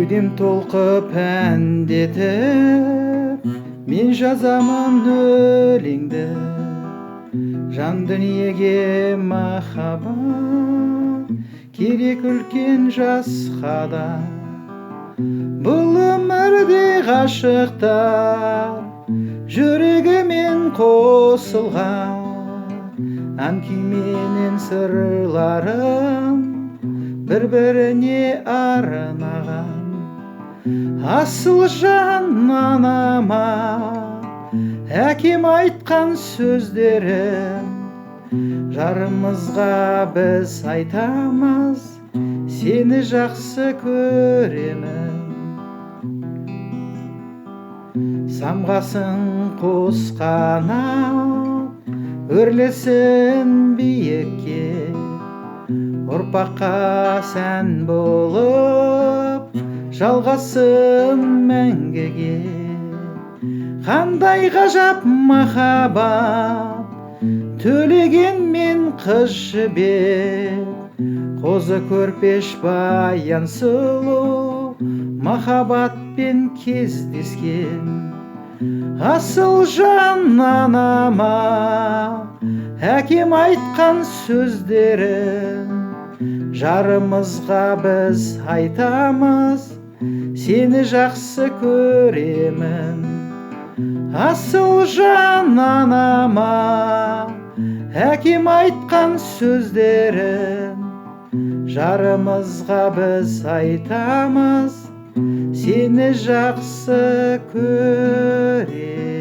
кеудем толқып әндетіп, мен жазамын өлеңді. Жан дүниеге махаббат керек үлкен жасқа да. Бұл өмірде ғашықтар жүрегімен қосылған, ән күйменен сырларын бір-біріне арнаған. Асыл жан анама әкем айтқан сөздерін жарымызға біз айтамыз, сені жақсы көремін. Самғасын қос қанат, өрлесін биікке, ұрпаққа сән болып жалғасын мәңгіге. Қандай ғажап махаббат төлеген мен қыз жібек, қозы көрпеш баян сұлу махаббатпен кездескен. Асыл жан анама әкем айтқан сөздерін жарымызға біз айтамыз, сені жақсы көремін. Асыл жан анама әкем айтқан сөздерін жарымызға біз айтамыз, сені жақсы көремін.